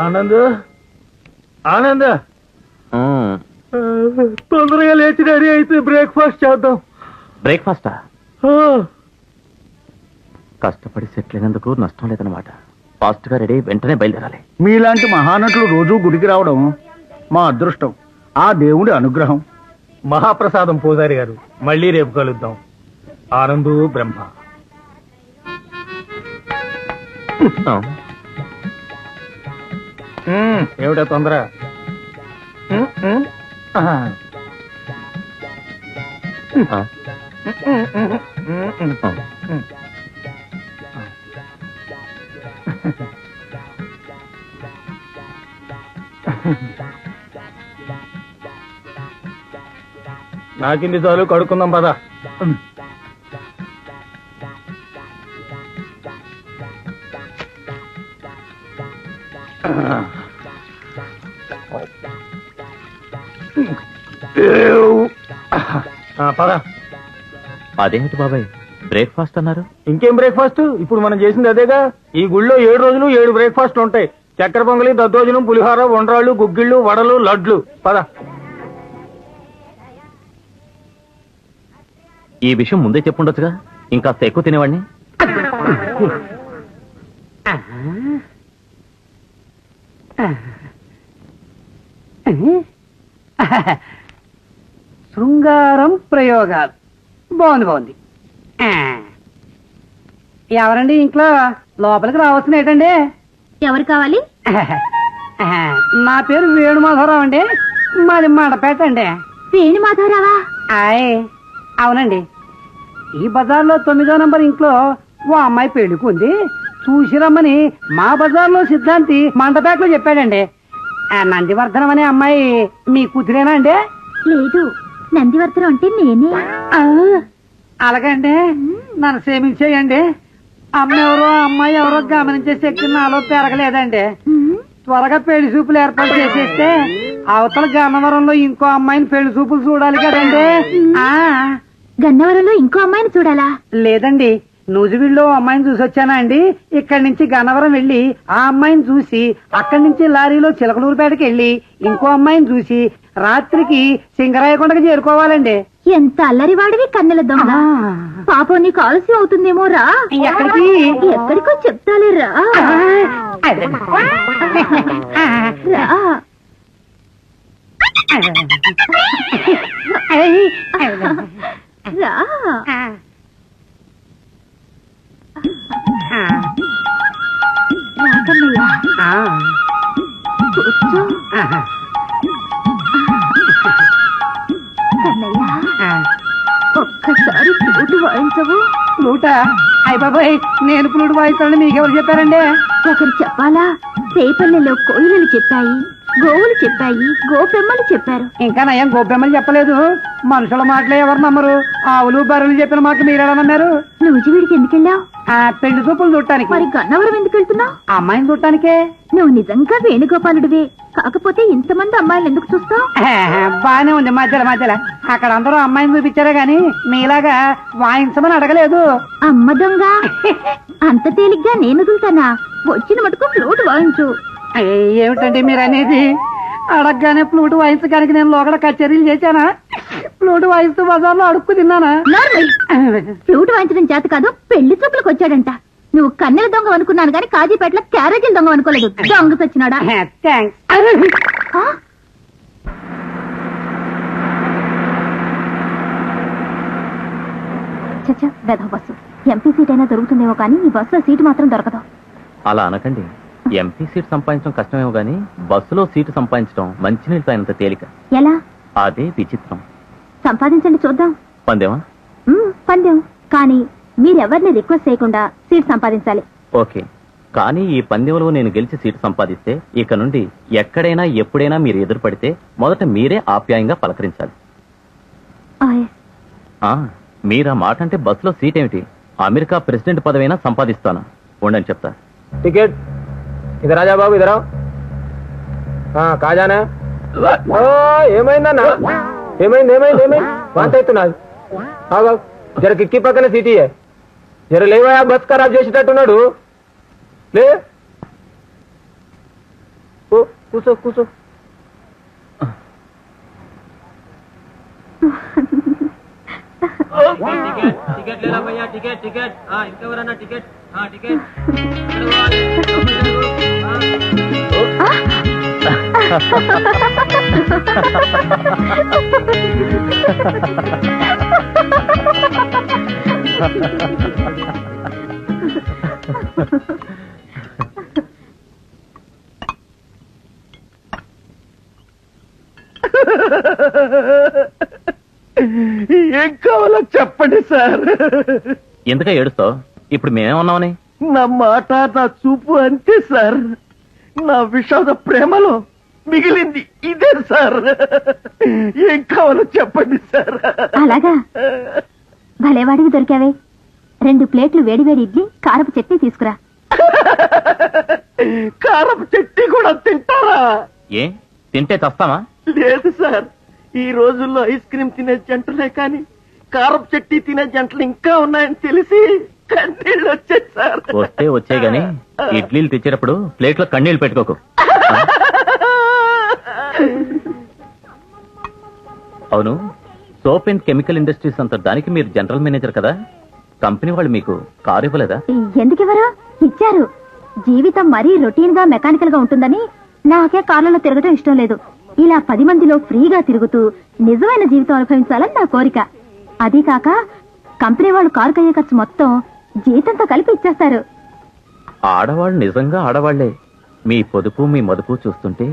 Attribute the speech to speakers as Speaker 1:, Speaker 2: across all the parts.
Speaker 1: ఆనంద్ ఆనంద్ తొందరగా లేచి రెడీ అయితే బ్రేక్ఫాస్ట్ చేద్దాం.
Speaker 2: బ్రేక్ఫాస్టా? కష్టపడి సెటిల్ అయినందుకు నష్టం లేదన్నమాట. ఫాస్ట్ గా రెడీ వెంటనే బయలుదేరాలి.
Speaker 1: మీలాంటి మహానటులు రోజు గుడికి రావడం మా అదృష్టం, ఆ దేవుడి అనుగ్రహం. మహాప్రసాదం పూజారి గారు, మళ్ళీ రేపు కలుద్దాం. ఆనందు బ్రహ్మ. ఏమిటా తొందర? నాకింది చాలు, కడుక్కుందాం పద. పద.
Speaker 2: అదేమిటి బాబాయ్ బ్రేక్ఫాస్ట్ అన్నారు?
Speaker 1: ఇంకేం బ్రేక్ఫాస్ట్? ఇప్పుడు మనం చేసింది అదేగా. ఈ గుళ్ళో 7 రోజులు 7 బ్రేక్ఫాస్ట్లు ఉంటాయి. చక్కెర పొంగలి, దద్దోజనం, పులిహోర, వండ్రాళ్ళు, గుగ్గిళ్ళు, వడలు, లడ్లు. పద.
Speaker 2: ఈ విషయం ముందే చెప్పుండొచ్చుగా, ఇంకాస్త ఎక్కువ తినేవాడిని.
Speaker 3: శృంగారం ప్రయోగాలు బాగుంది. ఎవరండి ఇంట్లో? లోపలికి రావాల్సిన ఏంటండి?
Speaker 4: ఎవరు కావాలి?
Speaker 3: నా పేరు వేణుమాధవరావు అండి, మాది మండపేట అండి.
Speaker 4: వేణుమాధవరావా?
Speaker 3: అవునండి. ఈ బజార్లో 9వ నంబర్ ఇంట్లో ఓ అమ్మాయి పెళ్లికుంది, చూసి రమ్మని మా బజార్లో సిద్ధాంతి మండపేటలో చెప్పాడండి. నందివర్ధనం అనే అమ్మాయి మీ కూతురేనా అండి?
Speaker 4: లేదు, నందివర్ధనం అంటే నేనే.
Speaker 3: అలాగండి, నన్ను క్షమించేయండి. అమ్మ ఎవరో అమ్మాయి ఎవరో గమనించే శక్తి నాలో పెరగలేదండి. త్వరగా పెళ్లి చూపులు ఏర్పాటు చేసేస్తే అవతల గన్నవరంలో ఇంకో అమ్మాయిని పెళ్లి చూపులు చూడాలి కదండి.
Speaker 4: గన్నవరంలో ఇంకో అమ్మాయిని చూడాలా?
Speaker 3: లేదండి, నూజివీడులో అమ్మాయిని చూసి వచ్చానా అండి. ఇక్కడి నుంచి గన్నవరం వెళ్లి ఆ అమ్మాయిని చూసి అక్కడి నుంచి లారీలో చిలకలూరుపేటకి వెళ్లి ఇంకో అమ్మాయిని చూసి రాత్రికి సింగరాయకొండకి చేరుకోవాలండి.
Speaker 4: ఎంత అల్లరివాడివి కన్నెల దొంగ. పాపం నీకు ఆలస్యం అవుతుందేమో, రా.
Speaker 3: ఎక్కడికి?
Speaker 4: ఎక్కడికో చెప్తాలే, రా. రా. కూర్చో. ఒక్కసారి ఫ్లూట్ వాయించవు?
Speaker 3: ఫ్లూటా? అయ్య బాబాయ్, నేను ఫ్లూట్ వాయిస్తానని మీకెవరు చెప్పారండి?
Speaker 4: ఒకరు చెప్పాలా? రేపల్లెలో కోయిలలు చెప్పాయి, గోవులు చెప్పాయి, గోపెమ్మలు చెప్పారు.
Speaker 3: ఇంకా నయం గోపెమ్మలు చెప్పలేదు. మనుషుల మాటలే ఎవరు నమ్మరు. ఆవులు బర్రెలు చెప్పిన మాటలు మీరేలా నమ్మారు?
Speaker 4: నూజివీడికి ఎందుకెళ్ళావు?
Speaker 3: పెళ్లి చూపులు చూడటానికి.
Speaker 4: మరి గన్నవరం ఎందుకు వెళ్తున్నావు?
Speaker 3: అమ్మాయిని చూడటానికే.
Speaker 4: నువ్వు నిజంగా వేణుగోపాలుడివే, కాకపోతే ఇంతమంది అమ్మాయిలు ఎందుకు చూస్తావు?
Speaker 3: బానే ఉంది మధ్యలో. అక్కడ అందరూ అమ్మాయిని చూపించారే గాని మీలాగా వాయించమని అడగలేదు.
Speaker 4: అమ్మ దొంగ, అంత తేలిగ్గా నేను వదులుతానా? వచ్చిన మటుకు ఫ్లూట్ వాయించు.
Speaker 3: ఏమిటండి మీరు అనేది? అడగగానే ఫ్లూట్ వాయించడానికి నేను లోకడ కచేరీలు చేశానా? ఫ్లూట్ వాయిస్తూ బజార్లో అడుక్కు తిన్నానా?
Speaker 4: ఫ్లూట్ వాయించడం చేత కాదు, పెళ్లి చూపులకు వచ్చాడంట. నువ్వు కన్నెల దొంగ అనుకున్నాను గాని కాజీపేటలో క్యారేజీల దొంగ అనుకోలేదు. దొంగ సచ్చినాడా?
Speaker 3: థ్యాంక్స్.
Speaker 4: చచ్చా, వెధవ బస్సు. ఎంపీ సీట్ అయినా దొరుకుతుందేమో కానీ ఈ బస్సులో సీటు మాత్రం దొరకదు.
Speaker 2: అలా అనకండి. ఎంపీ సీట్ సంపాదించడం కష్టమేమో గానీ బస్సులో సీటు సంపాదించడం మంచినీళ్ళు తాగినంత తేలిక.
Speaker 4: ఎలా?
Speaker 2: అదే విచిత్రం.
Speaker 4: సంపాదించండి చూద్దాం.
Speaker 2: పందేమా?
Speaker 4: పందెం. కానీ మీరెవరిని రిక్వెస్ట్ చేయకుండా సీట్ సంపాదించాలి.
Speaker 2: ఓకే, కానీ ఈ పందెంలో నేను గెలిచి సీటు సంపాదిస్తే ఇక నుండి ఎక్కడైనా ఎప్పుడైనా మీరు ఎదురుపడితే మొదట మీరే ఆప్యాయంగా పలకరించాలి. మీరా మాట అంటే బస్సులో సీట్ ఏమిటి, అమెరికా ప్రెసిడెంట్ పదవైనా సంపాదిస్తాను. ఉండని చెప్తా.
Speaker 1: టికెట్ ఇదర్ రాజా బాబు, ఇదరా. కాజానా? ఏమైందన్నా? ఏమైంది? వాంత అవుతున్నది. జర కిక్కి పక్కన సీటీ జర లేవా, బస్ ఖరాబ్ చేసేటట్టున్నాడు. లే కూసో కూసో. ఏం కావాలో చెప్పండి సార్.
Speaker 2: ఎందుక ఏడుస్తావు? ఇప్పుడు మేమేమన్నామని?
Speaker 1: నా మాట నా చూపు అంతే సార్. నా విషాద ప్రేమలో మిగిలింది ఇదే సార్. ఏం కావాలో చెప్పండి సార్.
Speaker 4: అలాగా భలేవాడికి దొరికావే. 2 ప్లేట్లు వేడివేడి ఇడ్లీ కారపు చట్నీ తీసుకురా.
Speaker 1: కారపు చట్నీ కూడా తింటారా?
Speaker 2: ఏ తింటే చస్తామా?
Speaker 1: లేదు సార్, ఈ రోజుల్లో ఐస్ క్రీమ్ తినే జంటలే కానీ కారపు చట్నీ తినే జంటలు ఇంకా ఉన్నాయని తెలిసి కన్నీళ్ళు వచ్చాయి సార్.
Speaker 2: వస్తే వచ్చే గాని ఇడ్లీలు తెచ్చేటప్పుడు ప్లేట్లో కన్నీళ్లు పెట్టుకోకు. అవును, సోప్ అండ్ కెమికల్ ఇండస్ట్రీస్ అంత దానికి మీరు జనరల్ మేనేజర్ కదా, కంపెనీ వాళ్ళు మీకు కారు ఇవ్వలేదా?
Speaker 4: ఎందుకెవరు ఇచ్చారు? జీవితం మరీ రొటీన్ గా మెకానికల్ గా ఉంటుందని నాకే కార్లలో తిరగటం ఇష్టం లేదు. ఇలా 10 మందిలో ఫ్రీగా తిరుగుతూ నిజమైన జీవితం అనుభవించాలని నా కోరిక. అదీ కాక కంపెనీ వాళ్ళు కారు కయ్యే ఖర్చు మొత్తం జీతంతో కలిపి ఇచ్చేస్తారు.
Speaker 2: ఆడవాళ్ళు నిజంగా ఆడవాళ్లే. మీ పొదుపు మీ మదుపు చూస్తుంటే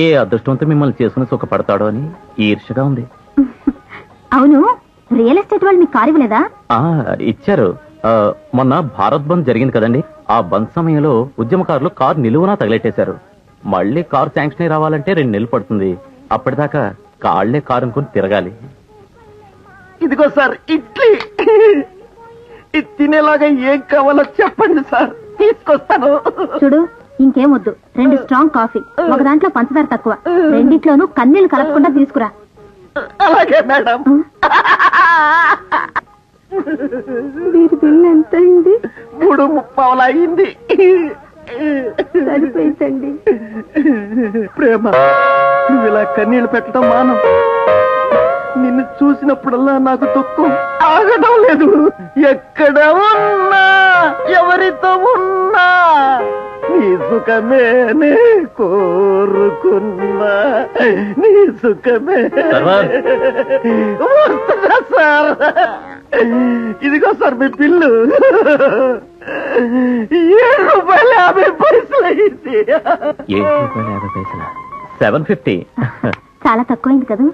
Speaker 2: ఏ అదృష్టంతో మిమ్మల్ని చేసుకుని సుఖపడతాడో అని ఈర్ష్యగా ఉంది.
Speaker 4: అవును, రియల్ ఎస్టేట్ వాళ్ళు మీకు కారు ఇవ్వలేదా?
Speaker 2: ఇచ్చారు. మొన్న భారత్ బంద్ జరిగింది కదండి, ఆ బంద్ సమయంలో ఉద్యమకారులు కారు నిలువునా తగిలెట్టేశారు. మళ్ళీ కారు శాంక్షన్ అయి రావాలంటే 2 నెలలు పడుతుంది. అప్పటిదాకా కాళ్లే కారు అనుకుని తిరగాలి.
Speaker 1: ఇదిగో సార్ ఇడ్లీ, ఇది తినేలాగా ఏం కావాలో చెప్పండి సార్, తీసుకొస్తాను.
Speaker 4: చూడు, ఇంకేం వద్దు. 2 స్ట్రాంగ్ కాఫీ, ఒక దాంట్లో పంచదార తక్కువ, రెండిట్లోనూ కన్నీళ్లు కలపకుండా తీసుకురా.
Speaker 1: అలాగే మేడం.
Speaker 4: మీరు బిల్ ఎంత అయింది?
Speaker 1: 3:30 అయింది.
Speaker 4: సరిపోయిందండి.
Speaker 1: ప్రేమ, నువ్వు ఇలా కన్నీళ్లు పెట్టడం మానం. నిన్ను చూసినప్పుడల్లా నాకు దుఃఖం ఆగడం లేదు. ఎక్కడ ఉన్నా ఎవరితో ఉన్నా నీ సుఖమేనే కోరుకున్నా, నీ సుఖమే. వస్తుందా సార్? ఇదిగో సార్ మీ బిల్లు, ₹7.50 అయింది.
Speaker 2: ₹7.50? 750?
Speaker 4: చాలా తక్కువైంది కదా.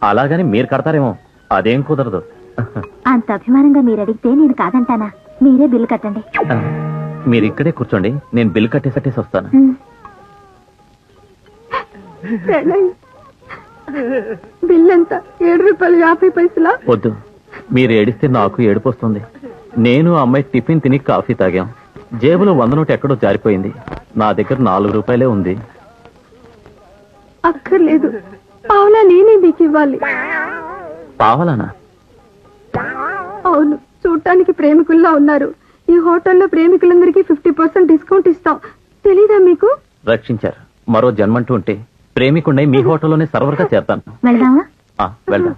Speaker 2: అలాగని మీరు కడతారేమో, అదేం కుదరదు.
Speaker 4: అంత అభిమానంగా మీరు అడిగితే నేను కాదంటానా? మీరే బిల్లు కట్టండి.
Speaker 2: మీరు ఇక్కడే కూర్చోండి, నేను బిల్ కట్టేసట్టేసి వస్తాను.
Speaker 4: బిల్ ఎంత? ₹7.50.
Speaker 2: వద్దు, మీరు ఏడిస్తే నాకు ఏడుపు వస్తుంది. నేను అమ్మాయి టిఫిన్ తిని కాఫీ తాగాం. జేబులో 100 నోటు ఎక్కడో జారిపోయింది. నా దగ్గర ₹4 ఉంది.
Speaker 4: అక్కర్లేదు, పావులా నేనే మీకు ఇవ్వాలి.
Speaker 2: పావలానా?
Speaker 4: అవును, చూడటానికి ప్రేమికుల్లా ఉన్నారు. ఈ హోటల్లో ప్రేమికులందరికీ 50% డిస్కౌంట్ ఇస్తాం. తెలీదా మీకు?
Speaker 2: రక్షించారు. మరో జన్మంటూ ఉంటే ప్రేమికుండై మీ హోటల్లోనే సర్వర్గా చేస్తాను.
Speaker 4: వెళ్దామా?
Speaker 2: వెళ్దాం.